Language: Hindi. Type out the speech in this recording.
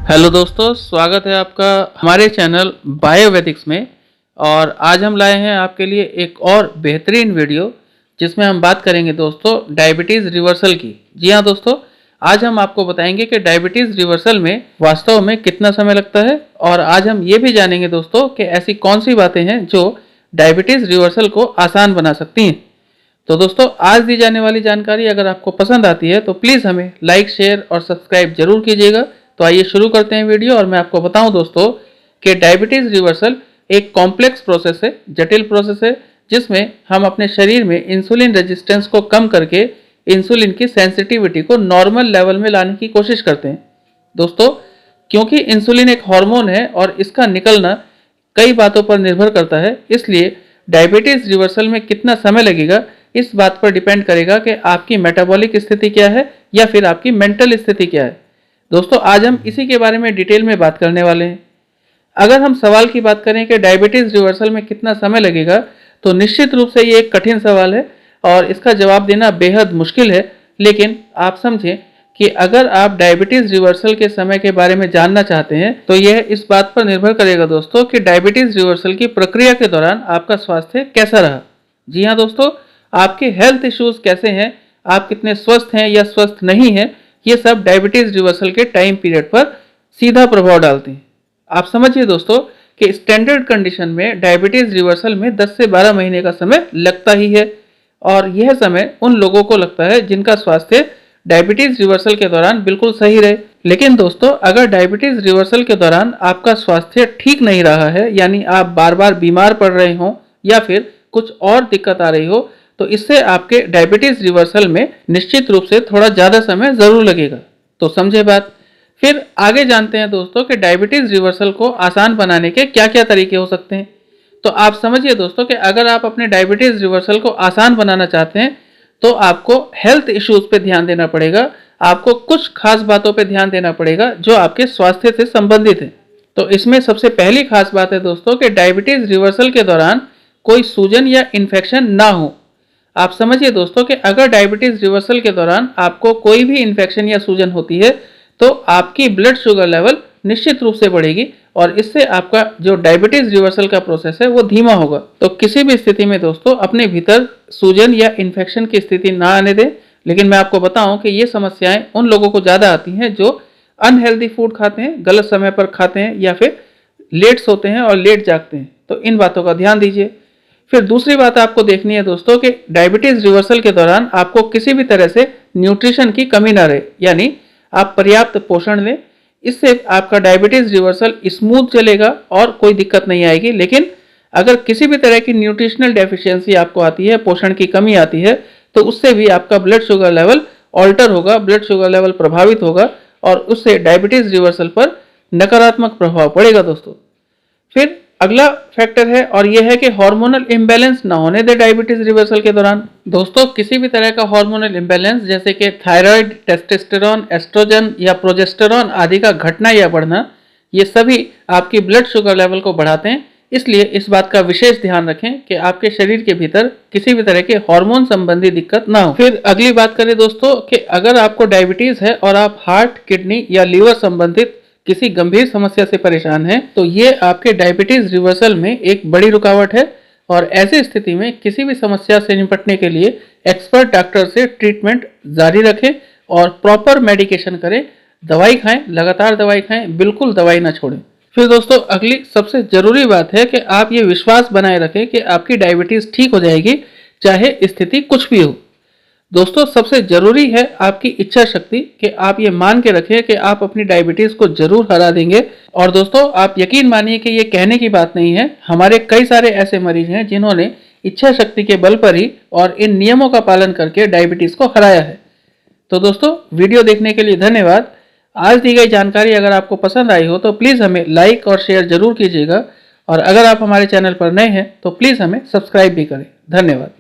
हेलो दोस्तों, स्वागत है आपका हमारे चैनल बायोवेदिक्स में। और आज हम लाए हैं आपके लिए एक और बेहतरीन वीडियो जिसमें हम बात करेंगे दोस्तों डायबिटीज़ रिवर्सल की। जी हाँ दोस्तों, आज हम आपको बताएंगे कि डायबिटीज़ रिवर्सल में वास्तव में कितना समय लगता है। और आज हम ये भी जानेंगे दोस्तों कि ऐसी कौन सी बातें हैं जो डायबिटीज़ रिवर्सल को आसान बना सकती हैं। तो दोस्तों, आज दी जाने वाली जानकारी अगर आपको पसंद आती है तो प्लीज़ हमें लाइक, शेयर और सब्सक्राइब जरूर कीजिएगा। तो आइए शुरू करते हैं वीडियो। और मैं आपको बताऊं दोस्तों कि डायबिटीज़ रिवर्सल एक कॉम्प्लेक्स प्रोसेस है, जटिल प्रोसेस है, जिसमें हम अपने शरीर में इंसुलिन रेजिस्टेंस को कम करके इंसुलिन की सेंसिटिविटी को नॉर्मल लेवल में लाने की कोशिश करते हैं। दोस्तों, क्योंकि इंसुलिन एक हार्मोन है और इसका निकलना कई बातों पर निर्भर करता है, इसलिए डायबिटीज़ रिवर्सल में कितना समय लगेगा इस बात पर डिपेंड करेगा कि आपकी मेटाबॉलिक स्थिति क्या है या फिर आपकी मेंटल स्थिति क्या है। दोस्तों, आज हम इसी के बारे में डिटेल में बात करने वाले हैं। अगर हम सवाल की बात करें कि डायबिटीज़ रिवर्सल में कितना समय लगेगा, तो निश्चित रूप से ये एक कठिन सवाल है और इसका जवाब देना बेहद मुश्किल है। लेकिन आप समझें कि अगर आप डायबिटीज़ रिवर्सल के समय के बारे में जानना चाहते हैं तो यह इस बात पर निर्भर करेगा दोस्तों कि डायबिटीज़ रिवर्सल की प्रक्रिया के दौरान आपका स्वास्थ्य कैसा रहा। जी हाँ दोस्तों, आपके हेल्थ इश्यूज कैसे हैं, आप कितने स्वस्थ हैं या स्वस्थ नहीं हैं, ये सब डायबिटीज़ रिवर्सल के टाइम पीरियड पर सीधा प्रभाव डालते हैं। आप समझिए दोस्तों कि स्टैंडर्ड कंडीशन में डायबिटीज़ रिवर्सल में 10 से 12 महीने का समय लगता ही है। और यह समय उन लोगों को लगता है जिनका स्वास्थ्य डायबिटीज़ रिवर्सल के दौरान बिल्कुल सही रहे। लेकिन दोस्तों, अगर डायबिटीज़ रिवर्सल के दौरान आपका स्वास्थ्य ठीक नहीं रहा है, यानी आप बार बार बीमार पड़ रहे हो या फिर कुछ और दिक्कत आ रही हो, तो इससे आपके डायबिटीज़ रिवर्सल में निश्चित रूप से थोड़ा ज़्यादा समय ज़रूर लगेगा। तो समझे बात। फिर आगे जानते हैं दोस्तों कि डायबिटीज़ रिवर्सल को आसान बनाने के क्या क्या तरीके हो सकते हैं। तो आप समझिए दोस्तों कि अगर आप अपने डायबिटीज़ रिवर्सल को आसान बनाना चाहते हैं तो आपको हेल्थ इश्यूज़ पे ध्यान देना पड़ेगा। आपको कुछ खास बातों पे ध्यान देना पड़ेगा जो आपके स्वास्थ्य से संबंधित है। तो इसमें सबसे पहली खास बात है दोस्तों कि डायबिटीज़ रिवर्सल के दौरान कोई सूजन या इन्फेक्शन ना हो। आप समझिए दोस्तों कि अगर डायबिटीज़ रिवर्सल के दौरान आपको कोई भी इन्फेक्शन या सूजन होती है तो आपकी ब्लड शुगर लेवल निश्चित रूप से बढ़ेगी और इससे आपका जो डायबिटीज़ रिवर्सल का प्रोसेस है वो धीमा होगा। तो किसी भी स्थिति में दोस्तों अपने भीतर सूजन या इन्फेक्शन की स्थिति ना आने दें। लेकिन मैं आपको बताऊं कि ये समस्याएं उन लोगों को ज़्यादा आती हैं जो अनहेल्दी फूड खाते हैं, गलत समय पर खाते हैं या फिर लेट सोते हैं और लेट जागते हैं। तो इन बातों का ध्यान दीजिए। फिर दूसरी बात आपको देखनी है दोस्तों कि डायबिटीज़ रिवर्सल के दौरान आपको किसी भी तरह से न्यूट्रिशन की कमी ना रहे, यानी आप पर्याप्त पोषण लें। इससे आपका डायबिटीज़ रिवर्सल स्मूथ चलेगा और कोई दिक्कत नहीं आएगी। लेकिन अगर किसी भी तरह की न्यूट्रिशनल डेफिशिएंसी आपको आती है, पोषण की कमी आती है, तो उससे भी आपका ब्लड शुगर लेवल ऑल्टर होगा, ब्लड शुगर लेवल प्रभावित होगा और उससे डायबिटीज़ रिवर्सल पर नकारात्मक प्रभाव पड़ेगा दोस्तों। फिर अगला फैक्टर है और यह है कि हार्मोनल इम्बैलेंस ना होने दे डायबिटीज़ रिवर्सल के दौरान। दोस्तों, किसी भी तरह का हार्मोनल इम्बैलेंस जैसे कि थायराइड, टेस्टोस्टेरोन, एस्ट्रोजन या प्रोजेस्टेरोन आदि का घटना या बढ़ना, ये सभी आपकी ब्लड शुगर लेवल को बढ़ाते हैं। इसलिए इस बात का विशेष ध्यान रखें कि आपके शरीर के भीतर किसी भी तरह के हार्मोन संबंधी दिक्कत ना हो। फिर अगली बात करें दोस्तों कि अगर आपको डायबिटीज़ है और आप हार्ट, किडनी या लीवर संबंधित किसी गंभीर समस्या से परेशान हैं, तो ये आपके डायबिटीज़ रिवर्सल में एक बड़ी रुकावट है। और ऐसी स्थिति में किसी भी समस्या से निपटने के लिए एक्सपर्ट डॉक्टर से ट्रीटमेंट जारी रखें और प्रॉपर मेडिकेशन करें। दवाई खाएं, लगातार दवाई खाएं, बिल्कुल दवाई ना छोड़ें। फिर दोस्तों, अगली सबसे ज़रूरी बात है कि आप ये विश्वास बनाए रखें कि आपकी डायबिटीज़ ठीक हो जाएगी, चाहे स्थिति कुछ भी हो। दोस्तों, सबसे ज़रूरी है आपकी इच्छा शक्ति, कि आप ये मान के रखें कि आप अपनी डायबिटीज़ को ज़रूर हरा देंगे। और दोस्तों, आप यकीन मानिए कि ये कहने की बात नहीं है, हमारे कई सारे ऐसे मरीज हैं जिन्होंने इच्छा शक्ति के बल पर ही और इन नियमों का पालन करके डायबिटीज़ को हराया है। तो दोस्तों, वीडियो देखने के लिए धन्यवाद। आज दी गई जानकारी अगर आपको पसंद आई हो तो प्लीज़ हमें लाइक और शेयर ज़रूर कीजिएगा। और अगर आप हमारे चैनल पर नए हैं तो प्लीज़ हमें सब्सक्राइब भी करें। धन्यवाद।